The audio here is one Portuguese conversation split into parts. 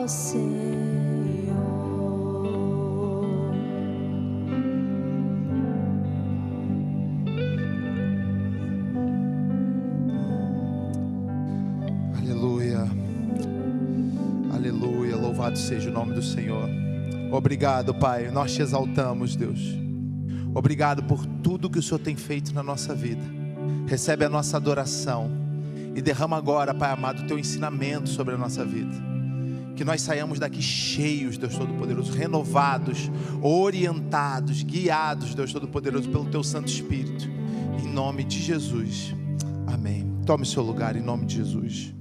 ó Senhor. Aleluia, aleluia, louvado seja o nome do Senhor. Obrigado, Pai, nós te exaltamos, Deus. Obrigado por tudo que o Senhor tem feito na nossa vida. Recebe a nossa adoração e derrama agora, Pai amado, o teu ensinamento sobre a nossa vida. Que nós saiamos daqui cheios, Deus Todo-Poderoso, renovados, orientados, guiados, Deus Todo-Poderoso, pelo teu Santo Espírito. Em nome de Jesus, amém. Tome o seu lugar em nome de Jesus.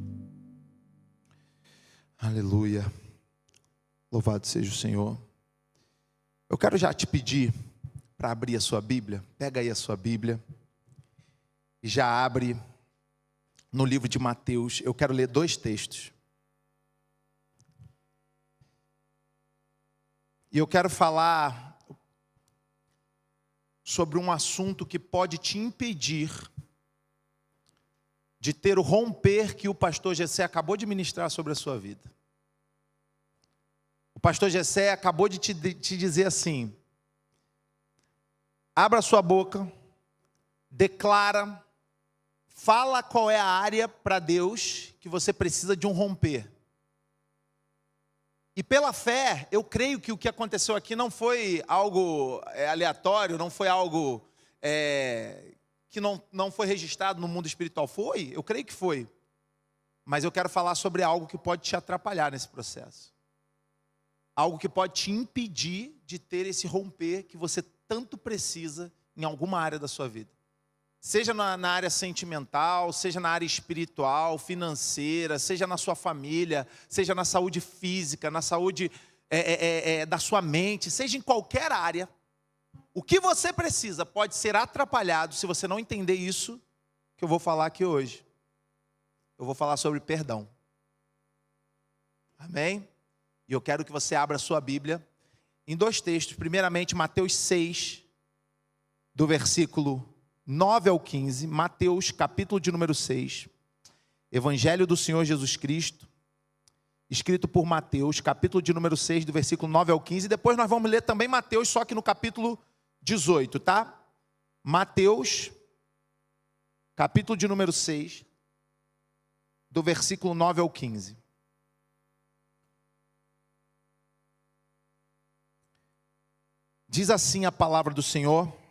Aleluia, louvado seja o Senhor. Eu quero já te pedir para abrir a sua Bíblia. Pega aí a sua Bíblia e já abre no livro de Mateus. Eu quero ler 2 textos. E eu quero falar sobre um assunto que pode te impedir de ter o romper que o pastor Gessé acabou de ministrar sobre a sua vida. O pastor Gessé acabou de te dizer assim: abra sua boca, declara, fala qual é a área para Deus que você precisa de um romper. E pela fé, eu creio que o que aconteceu aqui não foi algo aleatório, não foi algo que não foi registrado no mundo espiritual. Foi? Eu creio que foi. Mas eu quero falar sobre algo que pode te atrapalhar nesse processo. Algo que pode te impedir de ter esse romper que você tanto precisa em alguma área da sua vida. Seja na área sentimental, seja na área espiritual, financeira, seja na sua família, seja na saúde física, na saúde da sua mente, seja em qualquer área. O que você precisa pode ser atrapalhado se você não entender isso que eu vou falar aqui hoje. Eu vou falar sobre perdão. Amém? E eu quero que você abra a sua Bíblia em 2 textos. Primeiramente, Mateus 6, do versículo 9 ao 15. Mateus, capítulo de número 6. Evangelho do Senhor Jesus Cristo, escrito por Mateus, capítulo de número 6, do versículo 9 ao 15. Depois nós vamos ler também Mateus, só que no capítulo 18, tá? Mateus, capítulo de número 6, do versículo 9 ao 15. Diz assim a palavra do Senhor: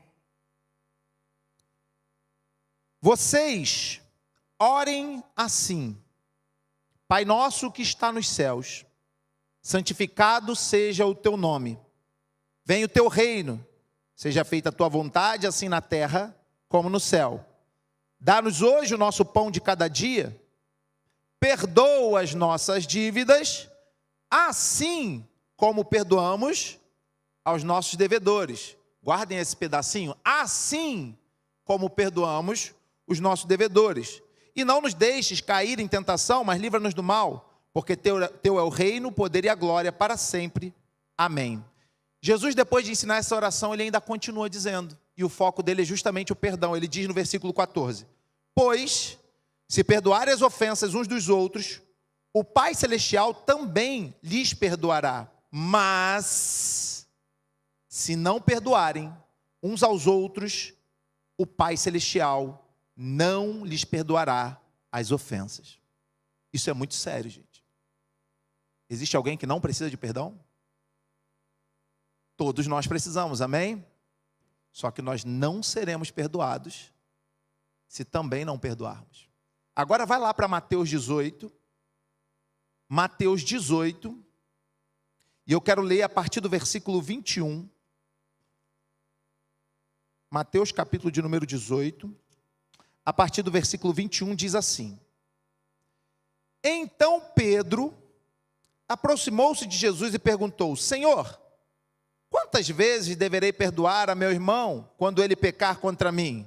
vocês orem assim: Pai nosso que está nos céus, santificado seja o teu nome. Venha o teu reino, seja feita a tua vontade, assim na terra como no céu. Dá-nos hoje o nosso pão de cada dia. Perdoa as nossas dívidas, assim como perdoamos aos nossos devedores. Guardem esse pedacinho. Assim como perdoamos os nossos devedores. E não nos deixes cair em tentação, mas livra-nos do mal, porque teu é o reino, o poder e a glória para sempre. Amém. Jesus, depois de ensinar essa oração, ele ainda continua dizendo, e o foco dele é justamente o perdão. Ele diz no versículo 14: pois, se perdoarem as ofensas uns dos outros, o Pai Celestial também lhes perdoará. Mas, se não perdoarem uns aos outros, o Pai Celestial não lhes perdoará as ofensas. Isso é muito sério, gente. Existe alguém que não precisa de perdão? Todos nós precisamos, amém? Só que nós não seremos perdoados se também não perdoarmos. Agora vai lá para Mateus 18. Mateus 18. E eu quero ler a partir do versículo 21. Mateus capítulo de número 18. A partir do versículo 21 diz assim: então Pedro aproximou-se de Jesus e perguntou: Senhor, quantas vezes deverei perdoar a meu irmão quando ele pecar contra mim?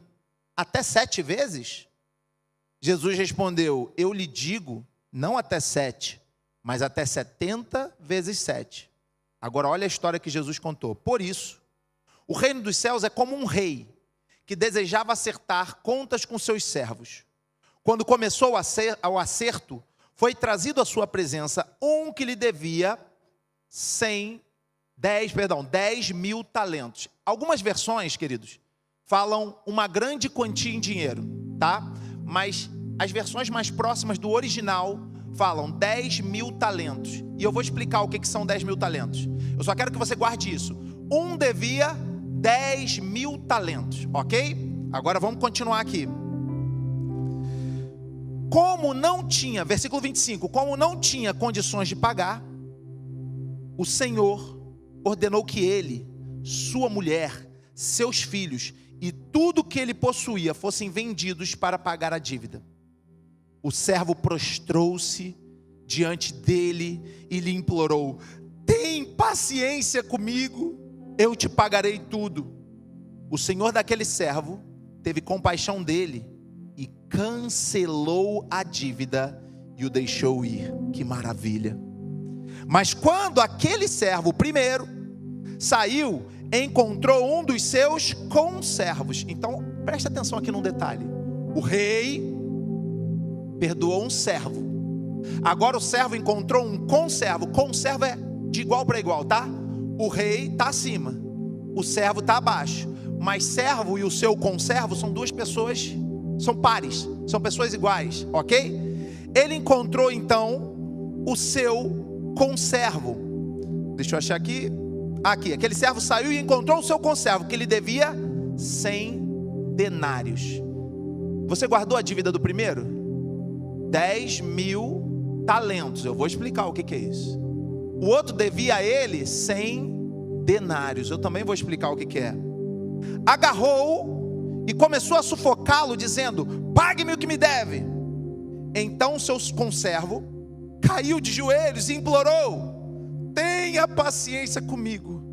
Até 7 vezes? Jesus respondeu: eu lhe digo, não até 7, mas até 70 vezes 7. Agora olha a história que Jesus contou. Por isso, o reino dos céus é como um rei que desejava acertar contas com seus servos. Quando começou o acerto, foi trazido à sua presença um que lhe devia 10 mil talentos. Algumas versões, queridos, falam uma grande quantia em dinheiro, tá? Mas as versões mais próximas do original falam 10 mil talentos. E eu vou explicar o que são 10 mil talentos. Eu só quero que você guarde isso. Um devia 10 mil talentos, ok? Agora vamos continuar aqui. Como não tinha, versículo 25, como não tinha condições de pagar, o Senhor ordenou que ele, sua mulher, seus filhos e tudo que ele possuía fossem vendidos para pagar a dívida. O servo prostrou-se diante dele e lhe implorou: tem paciência comigo, eu te pagarei tudo. O senhor daquele servo teve compaixão dele e cancelou a dívida e o deixou ir. Que maravilha! Mas quando aquele servo primeiro saiu, encontrou um dos seus conservos. Então, preste atenção aqui num detalhe. O rei perdoou um servo. Agora o servo encontrou um conservo. Conservo é de igual para igual, tá? O rei está acima, o servo está abaixo. Mas servo e o seu conservo são duas pessoas, são pares, são pessoas iguais, ok? Ele encontrou então o seu conservo. Deixa eu achar aqui. Aqui, aquele servo saiu e encontrou o seu conservo, que lhe devia 100 denários. Você guardou a dívida do primeiro? 10 mil talentos. Eu vou explicar o que é isso. O outro devia a ele 100 denários. Eu também vou explicar o que é. Agarrou-o e começou a sufocá-lo, dizendo: pague-me o que me deve. Então o seu conservo caiu de joelhos e implorou: tenha paciência comigo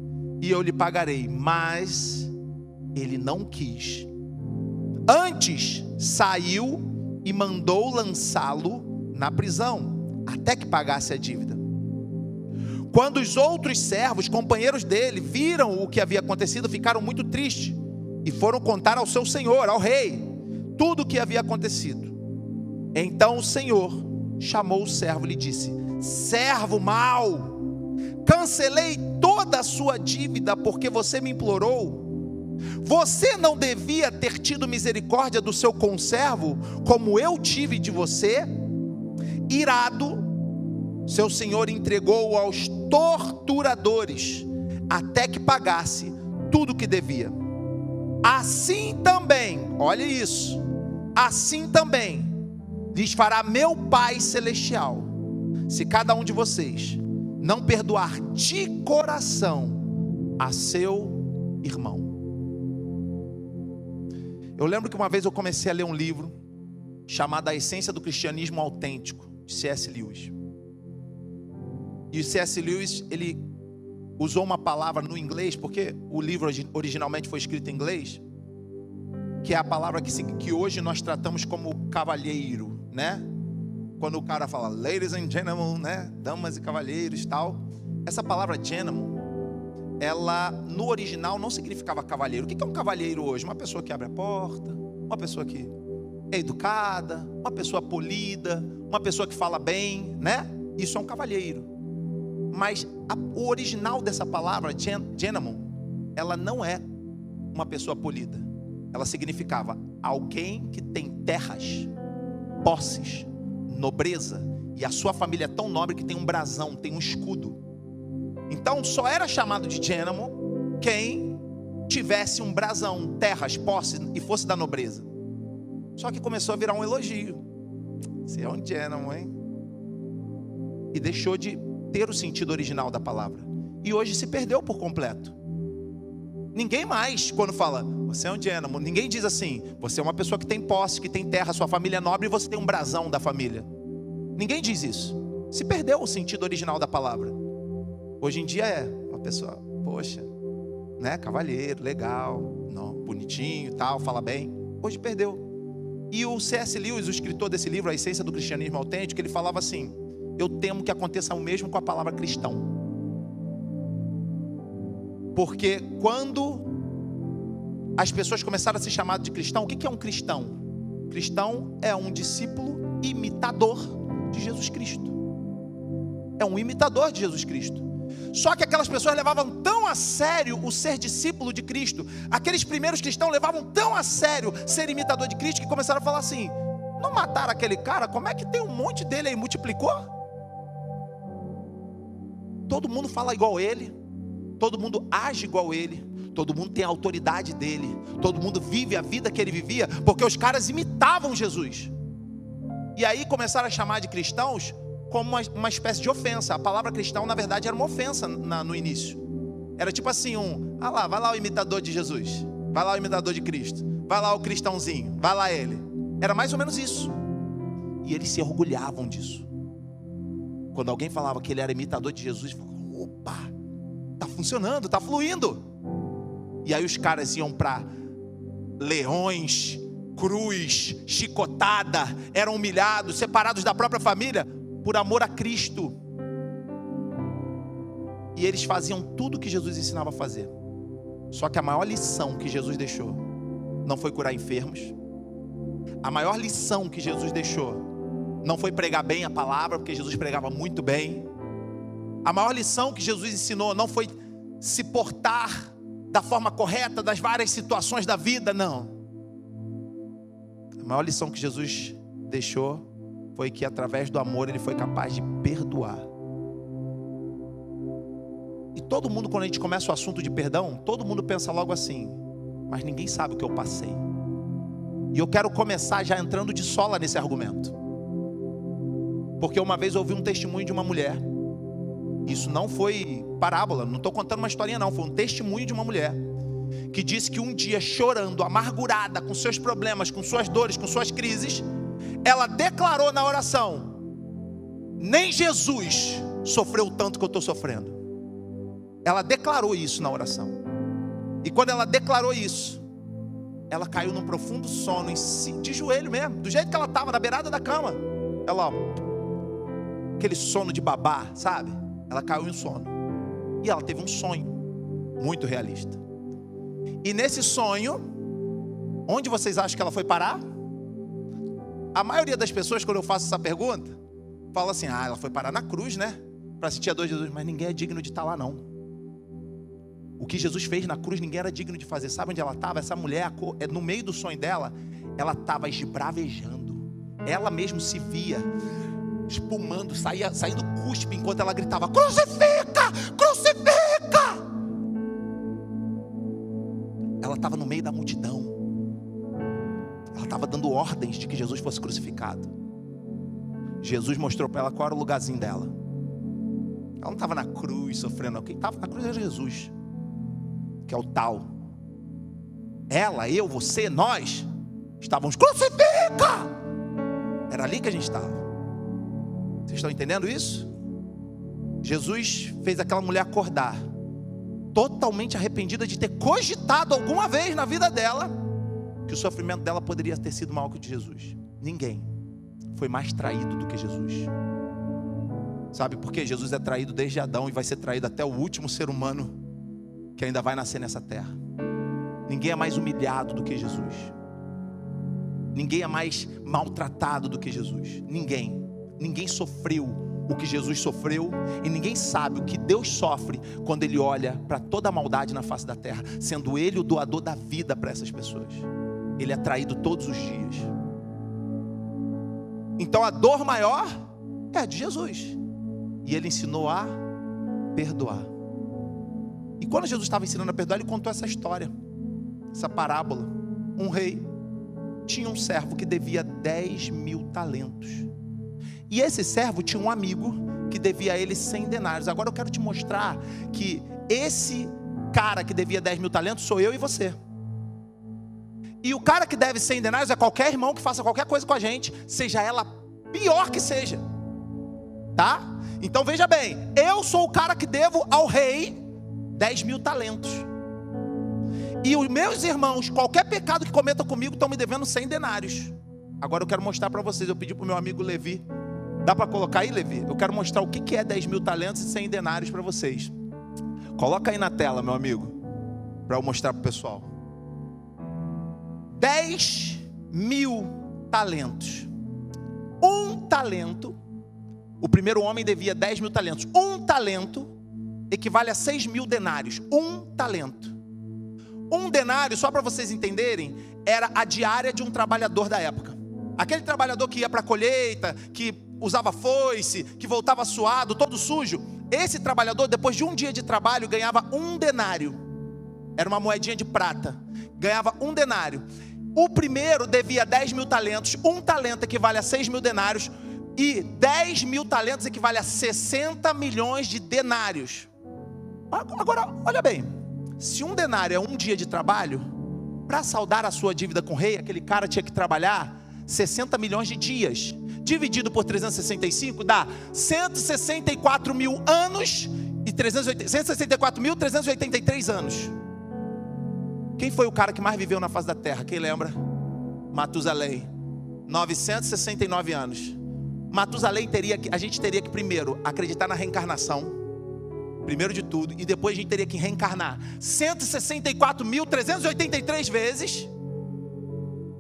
e eu lhe pagarei. Mas ele não quis. Antes saiu e mandou lançá-lo na prisão, até que pagasse a dívida. Quando os outros servos, companheiros dele, viram o que havia acontecido, ficaram muito tristes e foram contar ao seu senhor, ao rei, tudo o que havia acontecido. Então o senhor chamou o servo e lhe disse: servo mau, cancelei toda a sua dívida porque você me implorou. Você não devia ter tido misericórdia do seu conservo, como eu tive de você? Irado, seu senhor entregou-o aos torturadores, até que pagasse tudo o que devia. Assim também, olha isso, assim também lhes fará meu Pai Celestial, se cada um de vocês não perdoar de coração a seu irmão. Eu lembro que uma vez eu comecei a ler um livro chamado A Essência do Cristianismo Autêntico, de C.S. Lewis. E o C.S. Lewis, ele usou uma palavra no inglês, porque o livro originalmente foi escrito em inglês, que é a palavra que hoje nós tratamos como cavalheiro, né? Quando o cara fala ladies and gentlemen, né? Damas e cavalheiros, tal. Essa palavra gentleman, ela no original não significava cavalheiro. O que é um cavalheiro hoje? Uma pessoa que abre a porta, uma pessoa que é educada, uma pessoa polida, uma pessoa que fala bem, né? Isso é um cavalheiro. Mas o original dessa palavra, gentleman, ela não é uma pessoa polida. Ela significava alguém que tem terras, posses, nobreza, e a sua família é tão nobre que tem um brasão, tem um escudo. Então só era chamado de gentleman quem tivesse um brasão, terras, posses e fosse da nobreza. Só que começou a virar um elogio. Você é um gentleman, hein? E deixou de ter o sentido original da palavra. E hoje se perdeu por completo. Ninguém mais, quando fala você é um gentleman, ninguém diz assim: você é uma pessoa que tem posse, que tem terra, sua família é nobre e você tem um brasão da família. Ninguém diz isso. Se perdeu o sentido original da palavra. Hoje em dia é uma pessoa, poxa, né, cavalheiro, legal, não, bonitinho, tal, fala bem. Hoje perdeu. E o C.S. Lewis, o escritor desse livro, A Essência do Cristianismo Autêntico, ele falava assim: eu temo que aconteça o mesmo com a palavra cristão. Porque quando as pessoas começaram a ser chamadas de cristão, o que é um cristão? Cristão é um discípulo imitador de Jesus Cristo. É um imitador de Jesus Cristo. Só que aquelas pessoas levavam tão a sério o ser discípulo de Cristo, aqueles primeiros cristãos levavam tão a sério ser imitador de Cristo, que começaram a falar assim: não mataram aquele cara? Como é que tem um monte dele aí, multiplicou? Todo mundo fala igual ele, todo mundo age igual ele, todo mundo tem a autoridade dele, todo mundo vive a vida que ele vivia, porque os caras imitavam Jesus. E aí começaram a chamar de cristãos como uma espécie de ofensa. A palavra cristão, na verdade, era uma ofensa no início. Era tipo assim, vai lá o imitador de Jesus, vai lá o imitador de Cristo, vai lá o cristãozinho, vai lá ele. Era mais ou menos isso. E eles se orgulhavam disso. Quando alguém falava que ele era imitador de Jesus, falavam: opa, tá funcionando, tá fluindo. E aí os caras iam para leões, cruz, chicotada, eram humilhados, separados da própria família, por amor a Cristo. E eles faziam tudo que Jesus ensinava a fazer. Só que a maior lição que Jesus deixou não foi curar enfermos. A maior lição que Jesus deixou não foi pregar bem a palavra, porque Jesus pregava muito bem. A maior lição que Jesus ensinou não foi se portar da forma correta das várias situações da vida, não. A maior lição que Jesus deixou foi que através do amor ele foi capaz de perdoar. E todo mundo, quando a gente começa o assunto de perdão, todo mundo pensa logo assim: mas ninguém sabe o que eu passei. E eu quero começar já entrando de sola nesse argumento, porque uma vez eu ouvi um testemunho de uma mulher. Isso não foi parábola, não estou contando uma historinha não, foi um testemunho de uma mulher que disse que um dia, chorando, amargurada, com seus problemas, com suas dores, com suas crises, ela declarou na oração: nem Jesus sofreu o tanto que eu estou sofrendo. Ela declarou isso na oração. E quando ela declarou isso, ela caiu num profundo sono, de joelho mesmo, do jeito que ela estava, na beirada da cama. Ela, aquele sono de babá, sabe? Ela caiu em sono. E ela teve um sonho muito realista. E nesse sonho, onde vocês acham que ela foi parar? A maioria das pessoas, quando eu faço essa pergunta, fala assim: ela foi parar na cruz, né? Para assistir a dor de Jesus. Mas ninguém é digno de estar lá, não. O que Jesus fez na cruz, ninguém era digno de fazer. Sabe onde ela estava? Essa mulher, no meio do sonho dela, ela estava esbravejando. Ela mesmo se via espumando, saindo cuspe, enquanto ela gritava: crucifica! Crucifica! Ela estava no meio da multidão. Ela estava dando ordens de que Jesus fosse crucificado. Jesus mostrou para ela qual era o lugarzinho dela. Ela não estava na cruz sofrendo. Quem estava na cruz era Jesus, que é o tal. Ela, eu, você, nós estávamos: crucifica! Era ali que a gente estava. Vocês estão entendendo isso? Jesus fez aquela mulher acordar, totalmente arrependida de ter cogitado alguma vez na vida dela que o sofrimento dela poderia ter sido maior que o de Jesus. Ninguém foi mais traído do que Jesus. Sabe por quê? Jesus é traído desde Adão e vai ser traído até o último ser humano que ainda vai nascer nessa terra. Ninguém é mais humilhado do que Jesus. Ninguém é mais maltratado do que Jesus. Ninguém sofreu o que Jesus sofreu, e ninguém sabe o que Deus sofre quando Ele olha para toda a maldade na face da terra, sendo Ele o doador da vida para essas pessoas. Ele é traído todos os dias. Então a dor maior é a de Jesus, e Ele ensinou a perdoar. E quando Jesus estava ensinando a perdoar, Ele contou essa história, essa parábola. Um rei tinha um servo que devia 10.000 talentos. E esse servo tinha um amigo que devia a ele 100 denários. Agora eu quero te mostrar que esse cara que devia 10.000 talentos sou eu e você. E o cara que deve 100 denários é qualquer irmão que faça qualquer coisa com a gente, seja ela pior que seja. Tá? Então veja bem, eu sou o cara que devo ao rei 10.000 talentos. E os meus irmãos, qualquer pecado que cometam comigo, estão me devendo 100 denários. Agora eu quero mostrar para vocês. Eu pedi para o meu amigo Levi. Dá para colocar aí, Levi? Eu quero mostrar o que é 10.000 talentos e 100 denários para vocês. Coloca aí na tela, meu amigo, para eu mostrar para o pessoal. 10.000 talentos. Um talento O primeiro homem devia 10 mil talentos. Um talento equivale a 6 mil denários. Um talento. Um denário, só para vocês entenderem, era a diária de um trabalhador da época. Aquele trabalhador que ia para a colheita, que usava foice, que voltava suado, todo sujo. Esse trabalhador, depois de um dia de trabalho, ganhava um denário. Era uma moedinha de prata. Ganhava um denário. O primeiro devia 10 mil talentos. Um talento equivale a 6 mil denários. E 10 mil talentos equivale a 60 milhões de denários. Agora, olha bem. Se um denário é um dia de trabalho, para saldar a sua dívida com o rei, aquele cara tinha que trabalhar 60 milhões de dias. Dividido por 365 dá 164 mil anos e 164.383 anos. Quem foi o cara que mais viveu na face da terra? Quem lembra? Matusalém. 969 anos. Matusalém a gente teria que primeiro acreditar na reencarnação, primeiro de tudo, e depois a gente teria que reencarnar 164.383 vezes,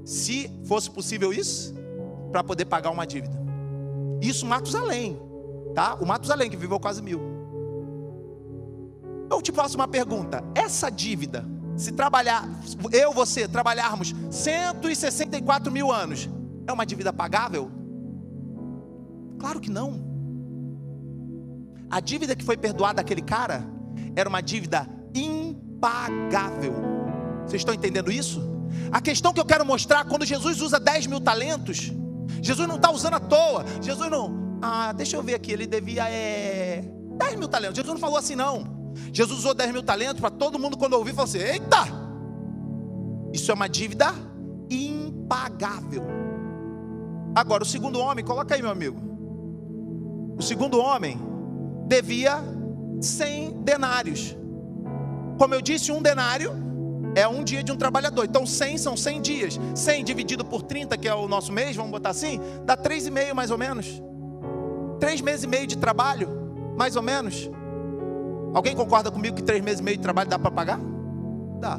se fosse possível isso, para poder pagar uma dívida. Isso Matusalém, tá? O Matusalém que viveu quase 1000. Eu te faço uma pergunta: essa dívida, se trabalhar, você trabalharmos 164 mil anos, é uma dívida pagável? Claro que não. A dívida que foi perdoada daquele cara era uma dívida impagável. Vocês estão entendendo isso? A questão que eu quero mostrar, quando Jesus usa 10 mil talentos, Jesus não está usando à toa. Jesus não, deixa eu ver aqui, ele devia 10 mil talentos. Jesus não falou assim não. Jesus usou 10 mil talentos para todo mundo, quando ouvir, falar assim: eita, isso é uma dívida impagável. Agora o segundo homem, coloca aí, meu amigo. O segundo homem devia 100 denários. Como eu disse, um denário é um dia de um trabalhador. Então 100 são 100 dias. 100 dividido por 30, que é o nosso mês, vamos botar assim, dá 3,5 mais ou menos. 3 meses e meio de trabalho, mais ou menos. Alguém concorda comigo que 3 meses e meio de trabalho dá para pagar? Dá.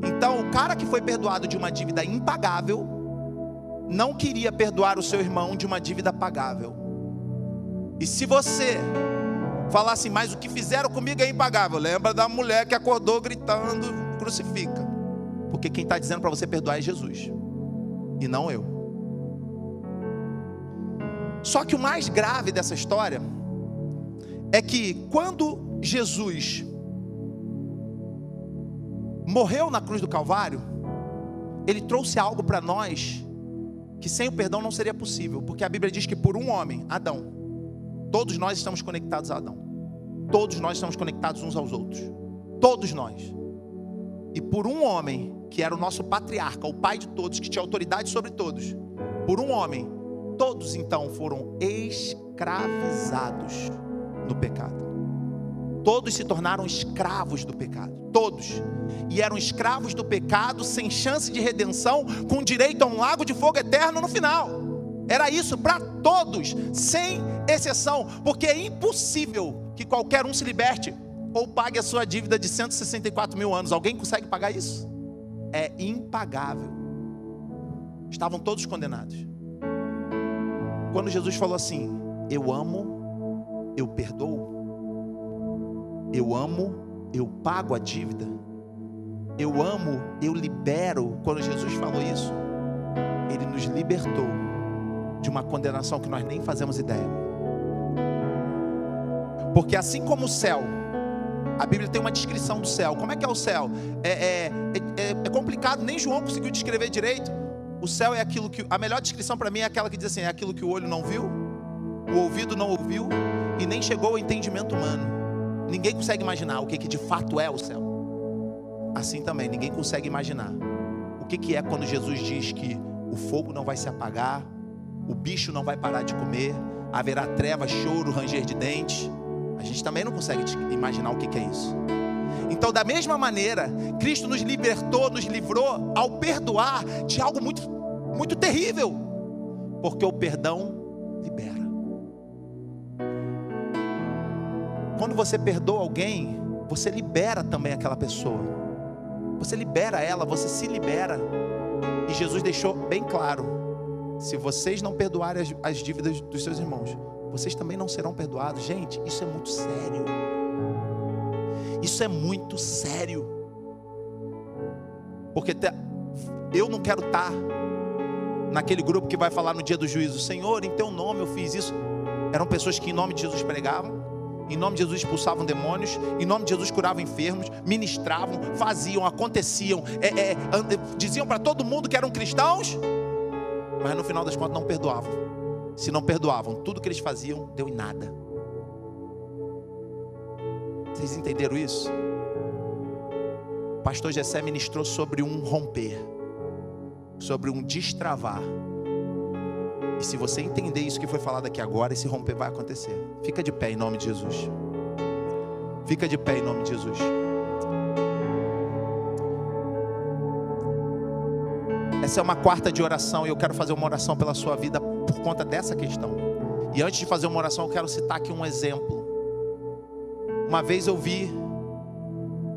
Então o cara que foi perdoado de uma dívida impagável não queria perdoar o seu irmão de uma dívida pagável. E se você falar assim: mas o que fizeram comigo é impagável, lembra da mulher que acordou gritando: crucifica. Porque quem está dizendo para você perdoar é Jesus, e não eu. Só que o mais grave dessa história é que quando Jesus morreu na cruz do Calvário, Ele trouxe algo para nós que sem o perdão não seria possível. Porque a Bíblia diz que por um homem, Adão, todos nós estamos conectados a Adão. Todos nós estamos conectados uns aos outros. Todos nós. E por um homem, que era o nosso patriarca, o pai de todos, que tinha autoridade sobre todos, por um homem, todos então foram escravizados no pecado. Todos se tornaram escravos do pecado. Todos. E eram escravos do pecado, sem chance de redenção, com direito a um lago de fogo eterno no final. Era isso para todos, sem exceção. Porque é impossível que qualquer um se liberte ou pague a sua dívida de 164 mil anos. Alguém consegue pagar isso? É impagável. Estavam todos condenados. Quando Jesus falou assim: eu amo, eu perdoo. Eu amo, eu pago a dívida. Eu amo, eu libero. Quando Jesus falou isso, Ele nos libertou de uma condenação que nós nem fazemos ideia. Porque assim como o céu, a Bíblia tem uma descrição do céu. Como é que é o céu? É complicado, nem João conseguiu descrever direito. O céu é aquilo que... A melhor descrição para mim é aquela que diz assim: é aquilo que o olho não viu, o ouvido não ouviu e nem chegou ao entendimento humano. Ninguém consegue imaginar o que de fato é o céu. Assim também, ninguém consegue imaginar o que é quando Jesus diz que o fogo não vai se apagar, o bicho não vai parar de comer, haverá trevas, choro, ranger de dentes. A gente também não consegue imaginar o que é isso. Então, da mesma maneira, Cristo nos libertou, nos livrou ao perdoar de algo muito, muito terrível. Porque o perdão libera. Quando você perdoa alguém, você libera também aquela pessoa. Você libera ela, você se libera. E Jesus deixou bem claro: se vocês não perdoarem as dívidas dos seus irmãos, vocês também não serão perdoados. Gente, isso é muito sério. Isso é muito sério. Porque eu não quero estar naquele grupo que vai falar no dia do juízo: Senhor, em teu nome eu fiz isso. Eram pessoas que em nome de Jesus pregavam, em nome de Jesus expulsavam demônios, em nome de Jesus curavam enfermos, ministravam, faziam, aconteciam, diziam para todo mundo que eram cristãos, mas no final das contas não perdoavam. Se não perdoavam, tudo que eles faziam deu em nada. Vocês entenderam isso? O pastor Gessé ministrou sobre um romper, sobre um destravar. E se você entender isso que foi falado aqui agora, esse romper vai acontecer. Fica de pé em nome de Jesus. Fica de pé em nome de Jesus. Essa é uma quarta de oração e eu quero fazer uma oração pela sua vida por conta dessa questão. E antes de fazer uma oração, eu quero citar aqui um exemplo. Uma vez eu vi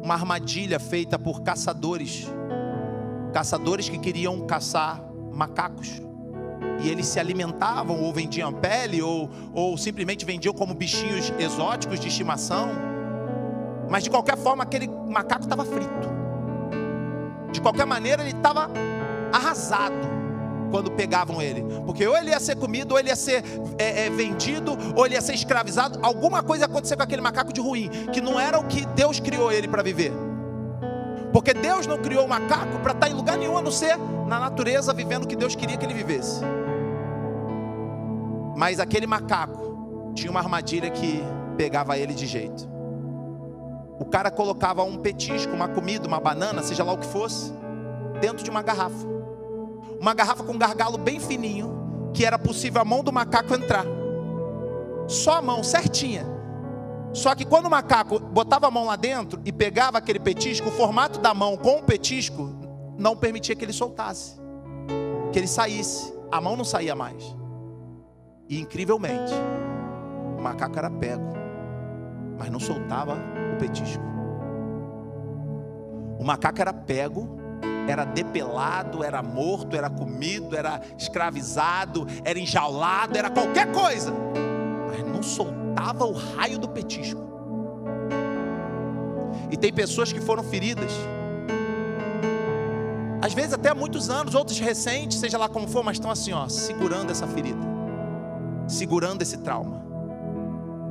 uma armadilha feita por caçadores que queriam caçar macacos. E eles se alimentavam ou vendiam pele ou simplesmente vendiam como bichinhos exóticos de estimação. Mas de qualquer forma aquele macaco estava frito. De qualquer maneira ele estava arrasado quando pegavam ele. Porque ou ele ia ser comido, ou ele ia ser vendido, ou ele ia ser escravizado. Alguma coisa ia acontecer com aquele macaco de ruim, que não era o que Deus criou ele para viver. Porque Deus não criou o macaco para estar em lugar nenhum, a não ser na natureza, vivendo o que Deus queria que ele vivesse. Mas aquele macaco tinha uma armadilha que pegava ele de jeito. O cara colocava um petisco, uma comida, uma banana, seja lá o que fosse, dentro de uma garrafa. Uma garrafa com um gargalo bem fininho, que era possível a mão do macaco entrar. Só a mão, certinha. Só que quando o macaco botava a mão lá dentro e pegava aquele petisco, o formato da mão com o petisco não permitia que ele soltasse, que ele saísse. A mão não saía mais. E incrivelmente, o macaco era pego, mas não soltava o petisco. O macaco era pego, era depelado, era morto, era comido, era escravizado, era enjaulado, era qualquer coisa, mas não soltava o raio do petisco. E tem pessoas que foram feridas, às vezes até há muitos anos, outros recentes, seja lá como for, mas estão assim, ó, segurando essa ferida, segurando esse trauma.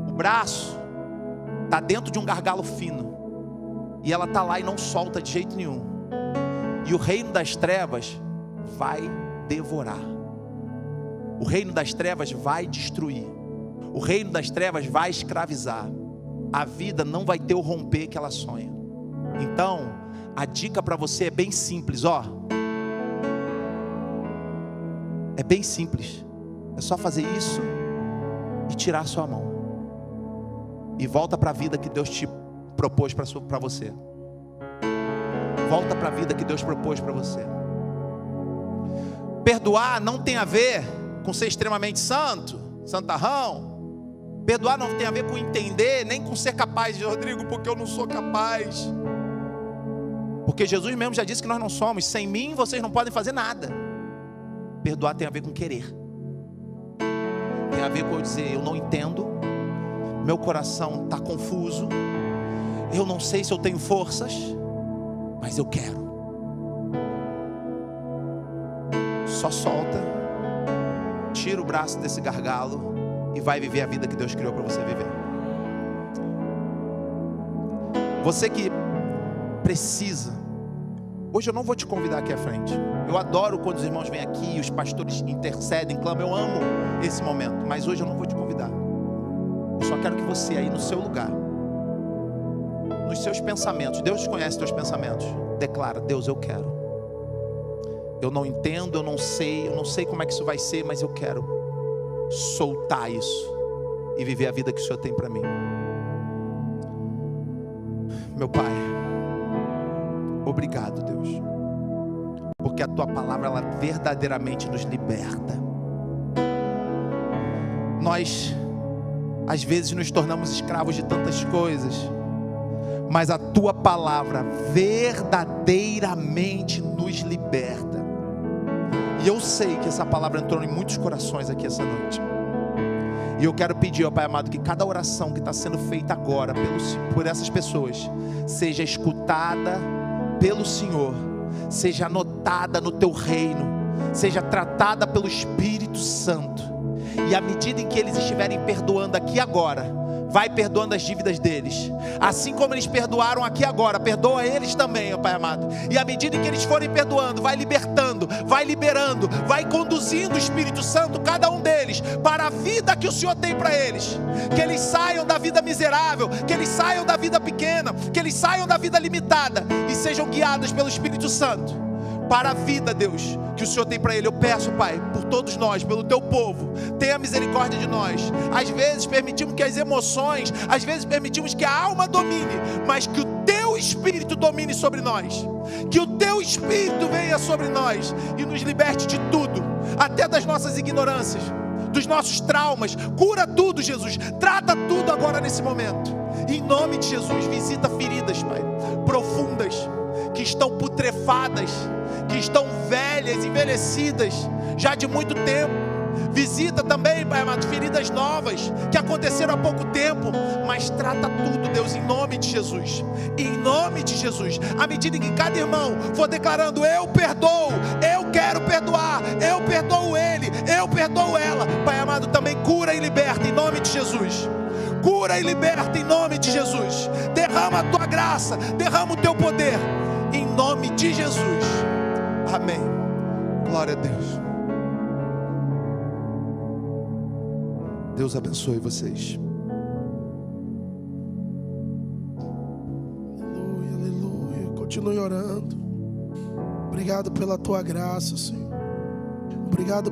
O braço está dentro de um gargalo fino, e ela está lá e não solta de jeito nenhum. E o reino das trevas vai devorar. O reino das trevas vai destruir. O reino das trevas vai escravizar. A vida não vai ter o romper que ela sonha. Então, a dica para você é bem simples, ó. É bem simples. É só fazer isso e tirar a sua mão. E volta para a vida que Deus te propôs para você. Volta para a vida que Deus propôs para você. Perdoar não tem a ver com ser extremamente santo, santarrão. Perdoar não tem a ver com entender, nem com ser capaz. Rodrigo, porque eu não sou capaz. Porque Jesus mesmo já disse que nós não somos. Sem mim vocês não podem fazer nada. Perdoar tem a ver com querer. Tem a ver com eu dizer, eu não entendo, meu coração está confuso, eu não sei se eu tenho forças, mas eu quero. Só solta, tira o braço desse gargalo e vai viver a vida que Deus criou para você viver. Você que precisa, hoje eu não vou te convidar aqui à frente. Eu adoro quando os irmãos vêm aqui, os pastores intercedem, clamam, eu amo esse momento. Mas hoje eu não vou te convidar. Eu só quero que você aí no seu lugar, nos seus pensamentos, Deus conhece teus pensamentos, declara, Deus, eu quero. Eu não entendo, eu não sei como é que isso vai ser, mas eu quero soltar isso e viver a vida que o Senhor tem para mim. Meu Pai, obrigado, Deus, porque a Tua palavra, ela verdadeiramente nos liberta. Nós, às vezes, nos tornamos escravos de tantas coisas, mas a Tua palavra verdadeiramente nos liberta. E eu sei que essa palavra entrou em muitos corações aqui essa noite. E eu quero pedir, ó Pai amado, que cada oração que está sendo feita agora por essas pessoas seja escutada pelo Senhor, seja anotada no Teu reino, seja tratada pelo Espírito Santo. E à medida em que eles estiverem perdoando aqui agora, vai perdoando as dívidas deles, assim como eles perdoaram aqui agora, perdoa eles também, ó Pai amado. E à medida em que eles forem perdoando, vai libertando, vai liberando, vai conduzindo o Espírito Santo, cada um deles, para a vida que o Senhor tem para eles. Que eles saiam da vida miserável, que eles saiam da vida pequena, que eles saiam da vida limitada e sejam guiados pelo Espírito Santo para a vida, Deus, que o Senhor tem para ele. Eu peço, Pai, por todos nós, pelo Teu povo, tenha misericórdia de nós. Às vezes permitimos que as emoções, às vezes permitimos que a alma domine, mas que o Teu Espírito domine sobre nós, que o Teu Espírito venha sobre nós e nos liberte de tudo, até das nossas ignorâncias, dos nossos traumas. Cura tudo, Jesus, trata tudo agora nesse momento, em nome de Jesus. Visita feridas, Pai, profundas, que estão putrefadas, que estão velhas, envelhecidas, já de muito tempo. Visita também, Pai amado, feridas novas, que aconteceram há pouco tempo, mas trata tudo, Deus, em nome de Jesus, em nome de Jesus. À medida em que cada irmão for declarando: eu perdoo, eu quero perdoar, eu perdoo ele, eu perdoo ela, Pai amado, também cura e liberta, em nome de Jesus. Cura e liberta, em nome de Jesus. Derrama a Tua graça, derrama o Teu poder, em nome de Jesus. Amém. Glória a Deus. Deus abençoe vocês. Aleluia, aleluia. Continue orando. Obrigado pela Tua graça, Senhor. Obrigado